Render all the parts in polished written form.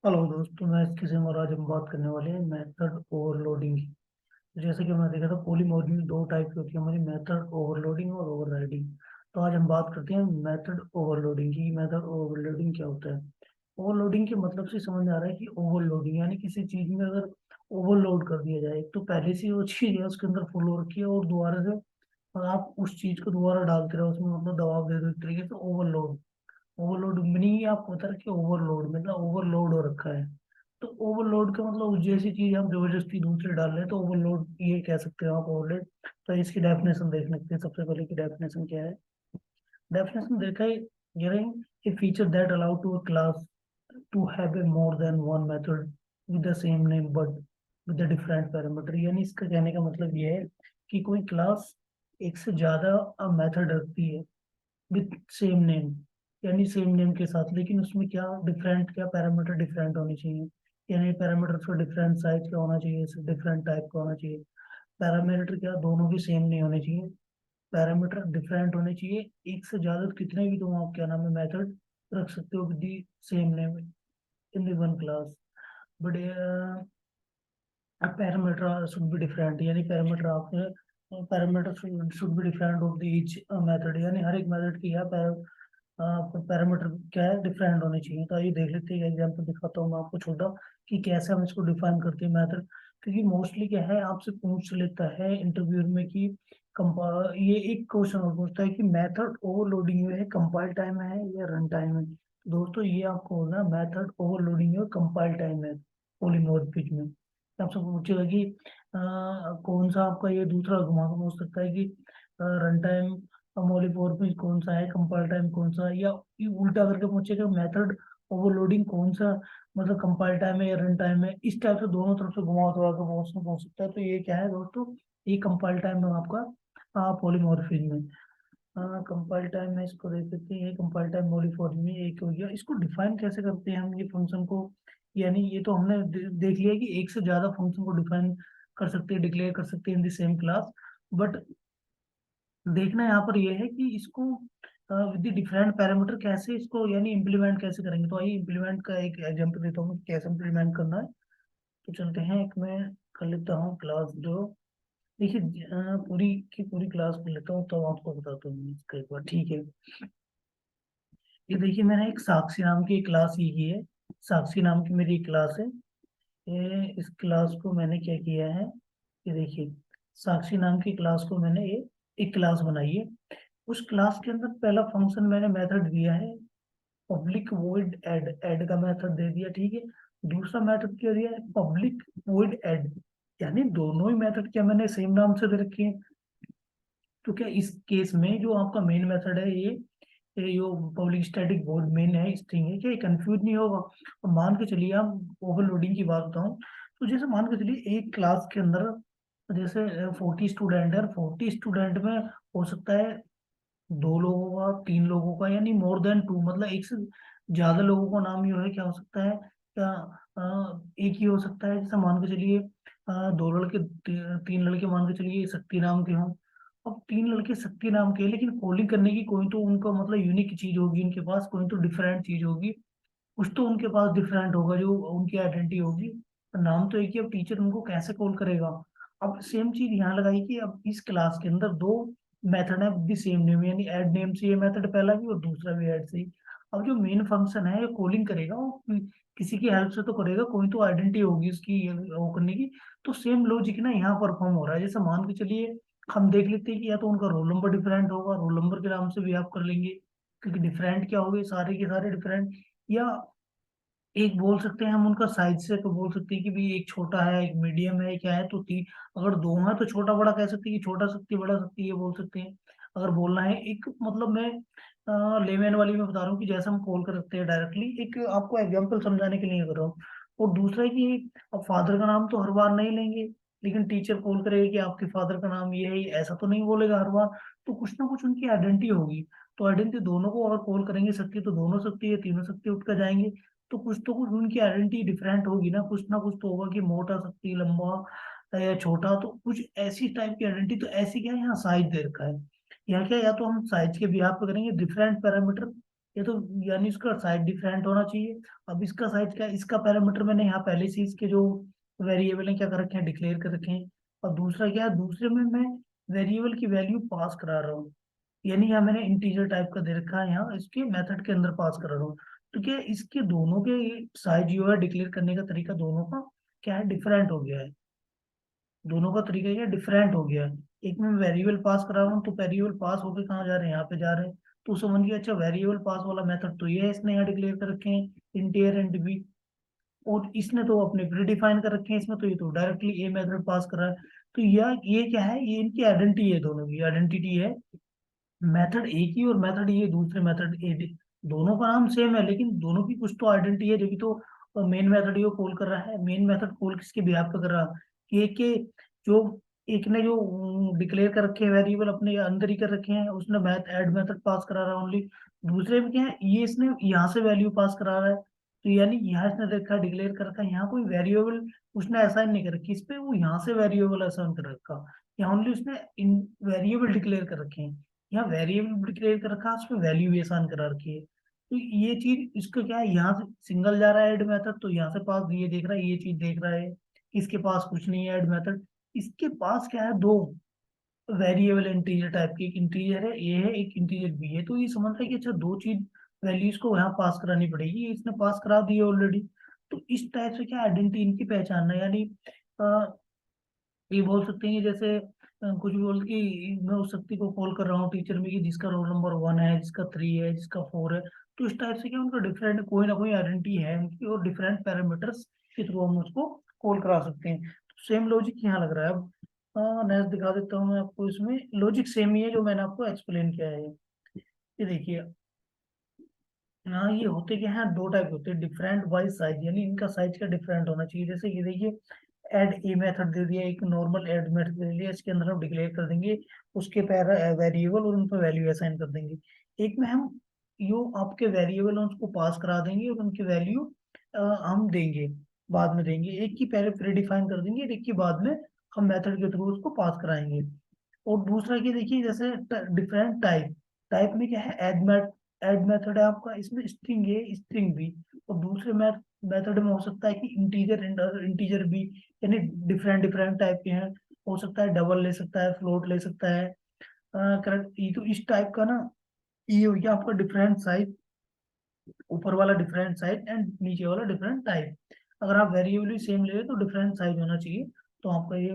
Hello दोस्तों, मैं इसके सिंह और आज हम बात करने वाले हैं मेथड ओवरलोडिंग की। तो जैसे कि हमने देखा था, पॉलीमॉर्फी में दो टाइप की होती है हमारी, मेथड ओवरलोडिंग और ओवरराइडिंग। तो आज हम बात करते हैं मेथड ओवरलोडिंग की। मेथड ओवरलोडिंग क्या होता है? ओवरलोडिंग के मतलब से समझ में आ रहा है कि ओवरलोडिंग यानी किसी चीज में अगर ओवरलोड कर दिया जाए, तो पहले से वो चीज है उसके अंदर फुल हो रखी है और दोबारा से आप उस चीज को दोबारा डालते रहो, उसमें मतलब दबाव दे दो, एक तरीके से ओवरलोड। ओवरलोड मीनिंग आपको पता है कि ओवरलोड मतलब ओवरलोड हो रखा है। तो ओवरलोड का मतलब जैसी चीज आप जबरदस्ती दूसरे डाल रहे हैं, तो ओवरलोड ये कह सकते हो आप, ओवरलोड। तो इसकी डेफिनेशन देख सकते हैं। सबसे पहले की डेफिनेशन क्या है? डेफिनेशन देखा है, giving a feature that allow to a class to have a more than one method with the same name but with the different parameter. यानी इसका कहने का मतलब ये है कि कोई क्लास एक से ज्यादा मेथड रखती है विथ सेम नेम, यानी सेम नेम के साथ, लेकिन उसमें क्या डिफरेंट, क्या पैरामीटर डिफरेंट होने चाहिए। यानी पैरामीटर उसका डिफरेंट साइज का होना चाहिए, डिफरेंट टाइप का होना चाहिए। पैरामीटर क्या, दोनों भी सेम नहीं होने चाहिए, पैरामीटर डिफरेंट होने चाहिए। एक से ज्यादा कितने भी तुम आप क्या नाम है मेथड रख सकते हो with the same name in the one class, but parameter should be different. यानी पैरामीटर आपके parameter should be different of the each method, यानी हर एक मेथड की है पैरामीटर क्या है, डिफरेंट होने चाहिए। तो ये देख लेते हैं, एग्जांपल दिखाता हूँ मैं आपको छोटा, कि कैसे हम इसको डिफाइन करते हैं मेथड। क्योंकि मोस्टली क्या है, आपसे पूछ लेता है इंटरव्यू में कि ये एक क्वेश्चन और पूछता है कि मेथड ओवरलोडिंग में है, कंपाइल टाइम है या रन टाइम है। तो दोस्तों ये आपको होना, मेथड ओवरलोडिंग में कंपाइल टाइम है पॉलीमॉर्फिज्म में। आपसे पूछेगा कि कौन सा आपका ये दूसरा घुमा के पूछ सकता है कि रन टाइम मॉलिमॉर्फिज्म कौन सा है, कंपाइल टाइम कौन सा है, या ये उल्टा करके पूछेगा मेथड ओवरलोडिंग कौन सा, मतलब कंपाइल टाइम है या रन टाइम है। इस टाइप से दोनों तरफ से घुमा उतरा के पूछ सकता है। तो ये क्या है दोस्तों, ये कंपाइल टाइम है आपका पॉलीमॉर्फिज्म में। कंपाइल टाइम में इसको देख सकते हैं, कंपाइल टाइम मॉडिफायर में एक हो गया। इसको डिफाइन कैसे करते हैं हम ये फंक्शन को? यानी ये तो हमने देख लिया कि एक से ज्यादा फंक्शन को डिफाइन कर सकते हैं, डिक्लेयर कर सकते हैं in the same class. But देखना यहाँ पर ये है कि इसको विद डिफरेंट पैरामीटर कैसे इसको यानी इम्प्लीमेंट कैसे करेंगे। तो आइए इम्प्लीमेंट का एक एग्जांपल देता हूँ कि कैसे इम्प्लीमेंट करना है। तो चलते हैं, एक मैं कर लेता हूँ क्लास जो, देखिए पूरी की पूरी क्लास कर लेता हूँ, तो आपको बताता हूँ इसका एक बार, ठीक है? ये देखिए, मैंने एक साक्षी नाम की एक क्लास ये की है। साक्षी नाम की मेरी एक क्लास है। ये इस क्लास को मैंने क्या किया है, ये देखिए, साक्षी नाम की क्लास को मैंने ये एक क्लास बनाई है। उस क्लास के अंदर पहला फंक्शन मैंने मेथड दिया है पब्लिक वॉइड ऐड, ऐड का मेथड दे दिया, ठीक है। दूसरा मेथड क्या दिया है, पब्लिक वॉइड ऐड। यानी दोनों ही मेथड क्या मैंने सेम नाम से दे रखे हैं। तो क्या इस केस में जो आपका मेन मेथड है, ये जो पब्लिक स्टैटिक वॉइड मेन है, स्ट्रिंग है, क्या ये कंफ्यूज नहीं होगा? और मान के चलिए, आप ओवरलोडिंग की बात बताऊं, तो जैसे मान के चलिए एक क्लास के अंदर जैसे 40 स्टूडेंट है, 40 स्टूडेंट में हो सकता है दो लोगों का, तीन लोगों का, यानी मोर देन टू, मतलब एक से ज्यादा लोगों का नाम जो है क्या हो सकता है, क्या एक ही हो सकता है। जैसे मान के चलिए दो लड़के, तीन लड़के मान के चलिए शक्ति नाम के हों। अब तीन लड़के शक्ति नाम के हैं, लेकिन कॉलिंग करने की कोई तो उनका मतलब यूनिक चीज होगी उनके पास, कोई तो डिफरेंट चीज होगी, कुछ तो उनके पास डिफरेंट होगा जो उनकी आइडेंटिटी होगी। नाम तो एक ही, अब टीचर उनको कैसे कॉल करेगा? अब सेम चीज यहाँ लगाई कि अब इस क्लास के अंदर दो मेथड है विद सेम नेम, यानी ऐड नेम से ये मेथड पहला भी और दूसरा भी ऐड से ही। अब जो मेन फंक्शन है ये कॉलिंग करेगा, वो किसी की हेल्प से तो करेगा, कोई तो आइडेंटिटी होगी उसकी वो करने की। तो सेम लॉजिक ना यहाँ परफॉर्म हो रहा है। जैसे मान के चलिए, हम देख लेते हैं कि या तो उनका रोल नंबर डिफरेंट होगा, रोल नंबर के नाम से भी आप कर लेंगे, क्योंकि डिफरेंट क्या हो गए, सारे के सारे डिफरेंट। या एक बोल सकते हैं हम उनका साइज से, तो बोल सकते हैं कि भाई एक छोटा है, एक मीडियम है, क्या है, तो तीन। अगर दो है तो छोटा बड़ा कह सकते हैं कि छोटा सकती बड़ा सकती, ये बोल सकते हैं। अगर बोलना है एक, मतलब मैं लेमैन वाली में बता रहा हूँ कि जैसे हम कॉल कर सकते हैं डायरेक्टली, एक आपको एग्जांपल समझाने के लिए कर रहा हूँ। और दूसरा है कि अब फादर का नाम तो हर बार नहीं लेंगे, लेकिन टीचर कॉल करेगा कि आपके फादर का नाम ये है, ऐसा तो नहीं बोलेगा हर बार। तो कुछ ना कुछ उनकी आइडेंटिटी होगी। तो आइडेंटिटी दोनों को अगर कॉल करेंगे सकती तो दोनों सकती है, तीनों सकती उठ कर जाएंगे। तो कुछ उनकी आइडेंटिटी डिफरेंट होगी ना कुछ तो होगा कि मोटा सकती, लंबा या छोटा, तो कुछ ऐसी टाइप की आइडेंटिटी। तो ऐसी क्या है, यहाँ साइज दे रखा है। यहाँ क्या, या तो हम साइज के बिहाफ पे करेंगे डिफरेंट पैरामीटर, ये तो यानी इसका साइज डिफरेंट होना चाहिए। अब इसका साइज क्या है, इसका पैरामीटर मैंने यहाँ पहले से इसके जो वेरिएबल है क्या कर रखे हैं, डिक्लेयर कर रखे हैं। और दूसरा क्या है, दूसरे में मैं वेरिएबल की वैल्यू पास करा रहा हूँ, यानी यहाँ मैंने इंटीजर टाइप का दे रखा है, यहाँ इसके मेथड के अंदर पास कर रहा हूँ। तो क्या है, इसके दोनों के साइज जो है डिक्लेयर करने का तरीका दोनों का क्या है, डिफरेंट हो गया है। दोनों का तरीका क्या डिफरेंट हो गया है। एक में वेरिएबल पास करा रहा हूँ, तो वेरिएबल पास होके कहाँ जा रहे हैं, यहाँ पे जा रहे हैं। तो समझ गया, अच्छा वेरिएबल पास वाला मेथड तो ये है, इसने यहाँ डिक्लेयर कर रखे हैं इंटीजर एंड बी। और इसने तो अपने प्री डिफाइन कर रखे हैं इसमें, तो ये तो डायरेक्टली ए मेथड पास कर रहा है। तो यह ये क्या है, ये इनकी आइडेंटिटी है, दोनों की आइडेंटिटी है। मेथड एक ही और मेथड ये दूसरे मेथड ए, दोनों का नाम सेम है लेकिन दोनों की कुछ तो आइडेंटिटी है, जब तो मेन मेथड ये कॉल कर रहा है। मेन मेथड कॉल किसके बिहाफ पे कर रहा है, कि एक के जो एक ने जो डिक्लेयर कर रखे हैं वेरिएबल अपने अंदर ही कर रखे हैं, उसने मैथ ऐड मेथड पास करा रहा है ओनली। दूसरे में क्या है, ये इसने यहाँ से वैल्यू पास करा रहा है। तो यानी यहाँ इसने देखा डिक्लेयर कर रखा है, यहाँ कोई वेरिएबल उसने असाइन नहीं कर रखी इस पे, वो यहाँ से वेरिएबल असाइन कर रखा। यहाँ ओनली उसने इन वेरिएबल डिक्लेयर कर रखे हैं, यहाँ वेरिएबल डिक्लेयर कर रखा है, उसमें वैल्यू भी आसान करा रखी है। तो ये चीज इसका क्या है, यहाँ से सिंगल जा रहा है ऐड मेथड, तो यहाँ से पास ये देख रहा है, ये चीज देख रहा है। इसके पास कुछ नहीं है ऐड मेथड, इसके पास क्या है, दो वेरिएबल इंटीजर टाइप की, एक इंटीजर है ए है, एक इंटीजर बी है। तो ये समझ रहा है कि अच्छा दो चीज वैल्यूज को यहाँ पास करानी पड़ेगी, इसने पास करा दी ऑलरेडी। तो इस टाइप से क्या आइडेंटिटी इनकी पहचानना है, यानी ये बोल सकते हैं कि जैसे कुछ भी बोल के मैं उस शक्ति को कॉल कर रहा हूँ टीचर में, कि जिसका रोल नंबर 1 है, जिसका 3 है, जिसका 4 है। तो इस टाइप से क्या उनका डिफरेंट कोई ना कोई आइडेंटिटी है उनकी, और डिफरेंट पैरामीटर्स के थ्रू हम उसको कॉल करा सकते हैं। तो सेम लॉजिक यहाँ लग रहा है। अब नेक्स्ट दिखा देता हूँ मैं आपको, इसमें लॉजिक सेम ही है जो मैंने आपको एक्सप्लेन किया है। ये देखिए, हाँ ये होते क्या है, दो टाइप होते हैं, डिफरेंट बाई साइज, यानी इनका साइज का डिफरेंट होना चाहिए। जैसे ये देखिए, ऐड ए मेथड दे दिया, एक नॉर्मल ऐड मेथड दे दिया, इसके अंदर हम डिक्लेयर कर देंगे उसके वेरिएबल और उन पर वैल्यू असाइन कर देंगे। एक में हम यो आपके वेरिएबल उसको पास करा देंगे और उनकी वैल्यू हम देंगे, बाद में देंगे। एक की पहले प्री डिफाइन कर देंगे, एक की बाद में हम मेथड के थ्रू उसको पास कराएंगे। और दूसरा की देखिए, जैसे डिफरेंट टाइप, टाइप में क्या है, ऐड मेथड है आपका, इसमें स्ट्रिंग ए स्ट्रिंग बी। और दूसरे मेथड में हो सकता है कि इंटीजर इंटीजर बी, यानी डिफरेंट डिफरेंट टाइप के हैं। हो सकता है डबल ले सकता है, फ्लोट ले सकता है। करेक्ट, ये तो इस टाइप का ना, ये हो गया आपका डिफरेंट साइज, ऊपर वाला डिफरेंट साइज एंड नीचे वाला डिफरेंट टाइप। अगर आप वेरिएबल भी सेम ले रहे तो डिफरेंट साइज होना चाहिए, तो आपका ये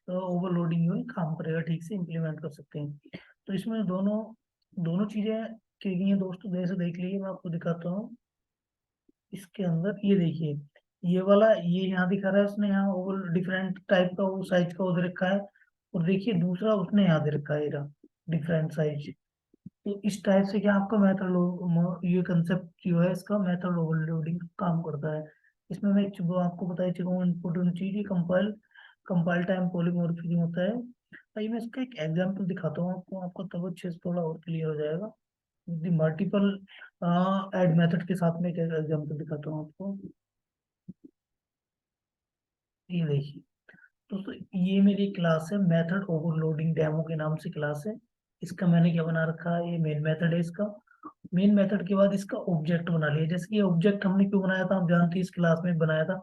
ओवरलोडिंग जो है काम करेगा, ठीक से इम्प्लीमेंट कर सकते हैं। तो इसमें दोनों दोनों चीजें की गई हैं दोस्तों, जैसे देख लीजिए, मैं आपको दिखाता हूँ। इसके अंदर ये देखिए, ये वाला ये यहाँ दिखा रहा है, उसने यहाँ ओवर डिफरेंट टाइप का वो साइज का उधर रखा है। और देखिए दूसरा उसने यहाँ दे रखा है डिफरेंट साइज। तो इस टाइप से क्या आपका मेथड, ये कंसेप्ट जो है इसका मेथड ओवरलोडिंग काम करता है। इसमें मैं वो आपको बताई चुका हूँ, इम्पोर्टेंट चीज ये कंपाइल कंपाइल टाइम पॉलीमॉर्फिज्म होता है। आइए मैं इसका एक एग्जांपल दिखाता हूँ आपको, आपको तब अच्छे से थोड़ा और क्लियर हो जाएगा। मल्टीपल ऐड मेथड के साथ में एक एग्जांपल दिखाता हूँ आपको। ये देखिए दोस्तों, ये मेरी क्लास है, मेथड ओवरलोडिंग डेमो के नाम से क्लास है। इसका मैंने क्या बना रखा है, ये मेन मेथड है इसका। मेन मेथड के बाद इसका ऑब्जेक्ट बना लिया। जैसे कि ऑब्जेक्ट हमने क्यों बनाया था, आप जानते हैं, इस क्लास में बनाया था।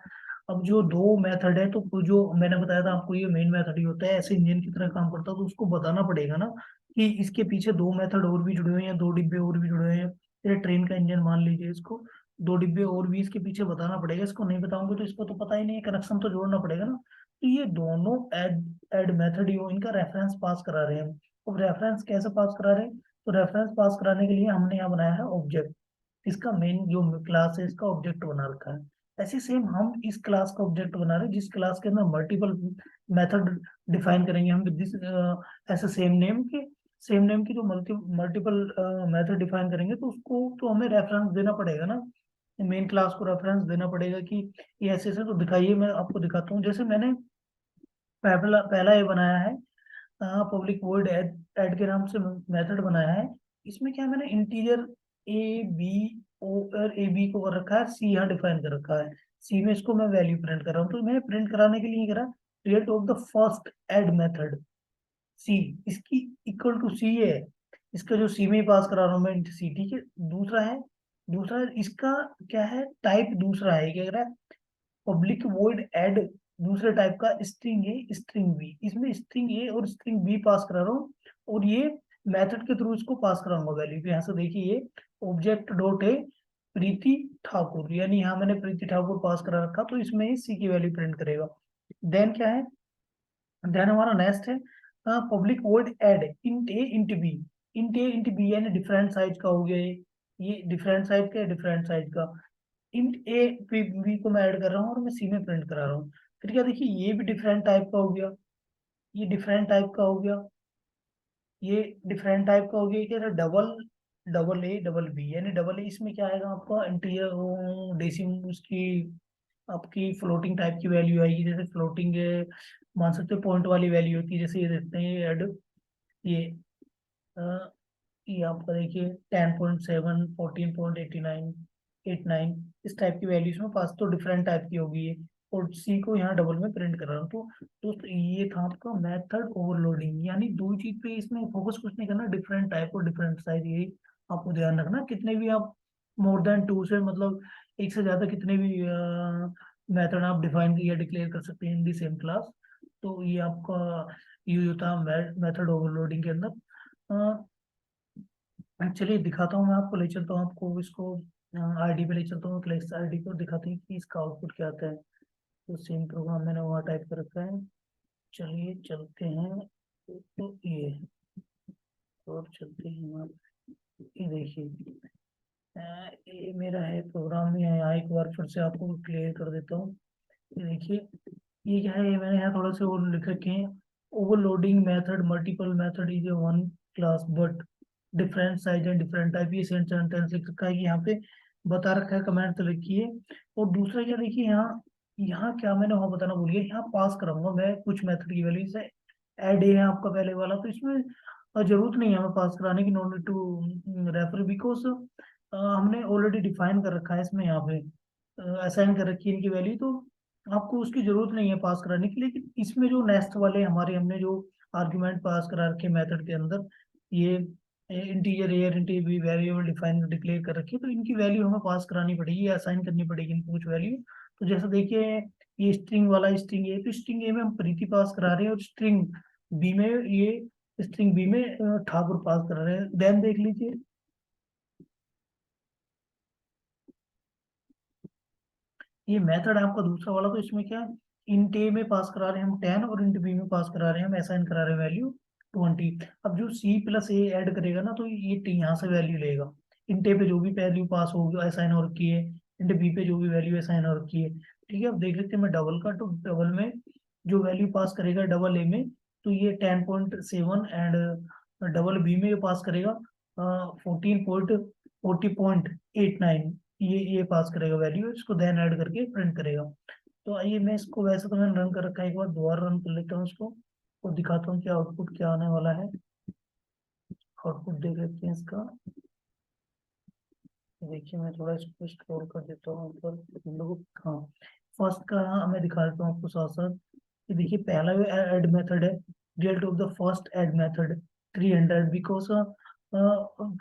अब जो दो मेथड है, तो जो मैंने बताया था आपको, ये मेन मेथड ही होता है, ऐसे इंजन की तरह काम करता है। तो उसको बताना पड़ेगा ना कि इसके पीछे दो मेथड और भी जुड़े हुए हैं, दो डिब्बे और भी जुड़े हुए हैं। ये ट्रेन का इंजन मान लीजिए इसको, दो डिब्बे और भी इसके पीछे बताना पड़ेगा। इसको नहीं बताऊंगे तो इसको तो पता ही नहीं, कनेक्शन तो जोड़ना पड़ेगा ना। तो ये दोनों ऐड ऐड मेथड ही हो, इनका रेफरेंस पास करा रहे हैं हम। अब रेफरेंस कैसे पास करा रहे हैं, तो रेफरेंस पास कराने के लिए हमने यहाँ बनाया है ऑब्जेक्ट। इसका मेन जो क्लास है इसका ऑब्जेक्ट बना रखा है। ऐसे सेम हम इस क्लास का ऑब्जेक्ट बना रहे हैं, जिस क्लास के अंदर मल्टीपल मेथड डिफाइन करेंगे हम विद दिस ऐसे सेम नेम की जो मल्टीपल मेथड डिफाइन करेंगे, तो उसको तो हमें रेफरेंस देना पड़ेगा ना। मेन क्लास को रेफरेंस देना पड़ेगा कि ये ऐसे ऐसे। तो दिखाइए, मैं आपको दिखाता हूँ। जैसे मैंने पहला पहला ये बनाया है, पब्लिक वॉइड ऐड के नाम से मेथड बनाया है। इसमें क्या है, मैंने इंटीजर ए बी और ए बी को कर रखा है, सी यहाँ डिफाइन कर रखा है। सी में इसको मैं वैल्यू प्रिंट कर रहा हूँ, तो मैंने प्रिंट कराने के लिए करा result of the first add method C, इसकी इक्वल टू सी है। इसका जो सी में पास करा रहा हूँ मैं इंट सी, ठीक है। दूसरा है इसका क्या है, टाइप दूसरा है, क्या कह रहा है, पब्लिक वॉइड ऐड दूसरे टाइप का स्ट्रिंग ए स्ट्रिंग बी, इसमें स्ट्रिंग ए और स्ट्रिंग बी पास करा रहा हूँ, और ये मेथड के थ्रू इसको पास कराऊंगा वैल्यू। यहाँ से देखिए ये ऑब्जेक्ट डॉट ए प्रीति ठाकुर, यानी यहाँ मैंने प्रीति ठाकुर पास करा रखा, तो इसमें सी की वैल्यू प्रिंट करेगा। देन क्या है, देन हमारा नेक्स्ट है पब्लिक वॉइड ऐड इंट ए इंट बी। इंट ए इंट बी यानी डिफरेंट साइज का हो गया ये डिफरेंट साइज का, डिफरेंट साइज का इंट ए बी को मैं ऐड कर रहा हूँ और मैं सी में प्रिंट करा रहा हूँ। फिर क्या देखिए, ये भी डिफरेंट टाइप का हो गया, ये डिफरेंट टाइप का हो गया, ये डिफरेंट टाइप का हो गया, क्या double double A double B, यानी डबल ए इसमें क्या आएगा आपका इंटीरियर डेसिम उसकी आपकी फ्लोटिंग टाइप की वैल्यू आएगी, जैसे फ्लोटिंग मान सकते हो पॉइंट वाली वैल्यू होती है, जैसे ये देखते हैं ऐड ये अ, ये आपका देखिए 10.7 14.89 89 इस टाइप की वैल्यूज में पास, तो डिफरेंट टाइप की होगी ये, और सी को यहाँ डबल में प्रिंट कर रहा हूँ। तो दोस्तों ये था आपका मेथड ओवरलोडिंग, यानी दो चीज पे इसमें फोकस कुछ नहीं करना, डिफरेंट टाइप और डिफरेंट साइज, यही आपको ध्यान रखना। कितने भी आप मोर देन टू से मतलब एक से ज्यादा कितने भी मेथड आप डिफाइन या डिक्लेयर कर सकते हैं इन दी सेम क्लास। तो ये आपका यूज होता है मेथड ओवरलोडिंग के अंदर। चलिए दिखाता हूँ, मैं आपको ले चलता हूँ, आपको इसको आईडी पे ले चलता हूँ, क्लास आईडी को दिखाते हैं कि इसका आउटपुट क्या आता है। तो सेम प्रोग्राम मैंने वहाँ टाइप कर रखा है, चलिए चलते हैं। तो ये और चलते हैं वहाँ, ये देखिए ये मेरा है प्रोग्राम में है, यहाँ एक बार फिर से आपको क्लियर कर देता हूँ। ये देखिए ये क्या है, ये मैंने यहाँ थोड़ा से और लिख रखे हैं, overloading method multiple method is one class but different size and different type, ये सेंटेंस लिख रखा है कि यहाँ पे बता रखा है, कमेंट लिखी है। और दूसरा क्या देखिए, यहाँ यहाँ क्या मैंने वहाँ बताना भूल गया, यहाँ पास कराऊंगा मैं कुछ मेथड की वैल्यू, जैसे ऐड है आपका पहले वाला, तो इसमें जरूरत नहीं है हमें पास कराने की, नॉट टू रेफर, बिकॉज हमने ऑलरेडी डिफाइन कर रखा है इसमें, यहाँ पे असाइन कर रखी है इनकी वैल्यू, तो आपको उसकी जरूरत नहीं है पास कराने की। लेकिन इसमें जो नेक्स्ट वाले हमारे हमने जो आर्ग्यूमेंट पास करा रखे मेथड के अंदर, ये integer array int variable define declare कर रखी है, तो इनकी वैल्यू हमें पास करानी पड़ेगी, असाइन करनी पड़ेगी इनको कुछ वैल्यू। तो जैसे देखिए ये स्ट्रिंग वाला स्ट्रिंग ए, तो स्ट्रिंग ए में हम प्रीति पास करा रहे हैं, और स्ट्रिंग बी में ये स्ट्रिंग बी में ठाकुर पास करा रहे हैं। देन देख लीजिए ये मेथड है आपका दूसरा वाला, तो इसमें क्या है, इंट ए में पास करा रहे हैं हम 10, और इंट बी में पास करा रहे हैं हम असाइन करा रहे हैं वैल्यू 20। अब जो सी प्लस ए ऐड करेगा ना, तो ये यहाँ से वैल्यू लेगा, इंट ए पे जो भी वैल्यू पास होगी असाइन हो रखी है, इंट बी पे जो भी वैल्यू असाइन हो रखी है, ठीक है। अब देख लेते हैं मैं डबल का, तो डबल में जो वैल्यू पास करेगा डबल ए में, तो ये 10.7, एंड डबल बी में पास करेगा 14.40.89, ये पास करेगा वैल्यू, इसको देन ऐड करके प्रिंट करेगा। तो आइए मैं इसको, वैसे तो मैंने रन कर रखा है, एक बार दोबारा रन कर लेता हूँ इसको, और दिखाता हूँ कि आउटपुट क्या आने वाला है। आउटपुट देख लेते हैं इसका। देखिए मैं थोड़ा इसको स्क्रॉल कर देता हूँ ऊपर इन लोगों, हाँ फर्स्ट का मैं दिखा देता हूँ आपको साथ साथ। ये देखिए पहला ऐड मेथड है, result of the first add method 300, because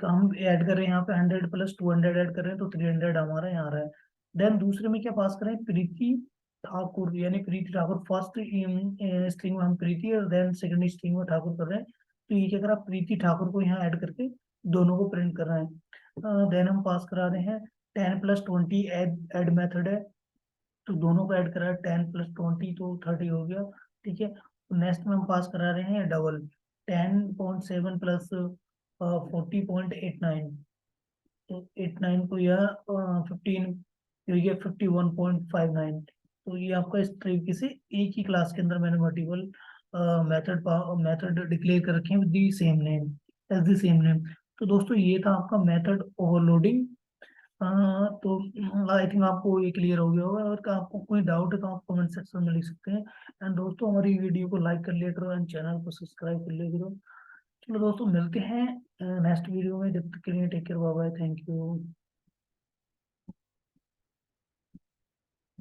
हम ऐड कर रहे हैं यहाँ पे 100 प्लस 200 ऐड कर रहे हैं, तो 300 हमारा यहाँ आ रहा है। देन दूसरे में क्या पास करें, प्रीति ठाकुर, यानी प्रीति ठाकुर फर्स्ट स्ट्रिंग में हम प्रीति, और देन सेकंड स्ट्रिंग में ठाकुर कर रहे हैं, तो ये क्या करा, प्रीति ठाकुर को यहाँ ऐड करके दोनों को प्रिंट कर रहे हैं। देन हम पास करा रहे हैं 10+20 ऐड मेथड है, तो दोनों को ऐड करा 10+20 तो 30 हो गया, ठीक है। नेक्स्ट में हम पास करा रहे हैं डबल 10.7 प्लस 40.89, तो 89 को यह 15, तो ये 51.59। तो ये आपका इस तरीके से एक ही क्लास के अंदर मैंने मल्टीपल मेथड डिक्लेयर कर रखे हैं with the same name, as the same name. तो दोस्तों ये था आपका मेथड ओवरलोडिंग। तो आई थिंक आपको ये क्लियर हो गया होगा, और आपको कोई डाउट है तो आप कमेंट सेक्शन में लिख सकते हैं। एंड दोस्तों हमारी वीडियो को लाइक कर लिया करो, एंड चैनल को सब्सक्राइब कर लिया करो। चलो दोस्तों मिलते हैं नेक्स्ट वीडियो में, जब तक के लिए take care, bye bye, thank you.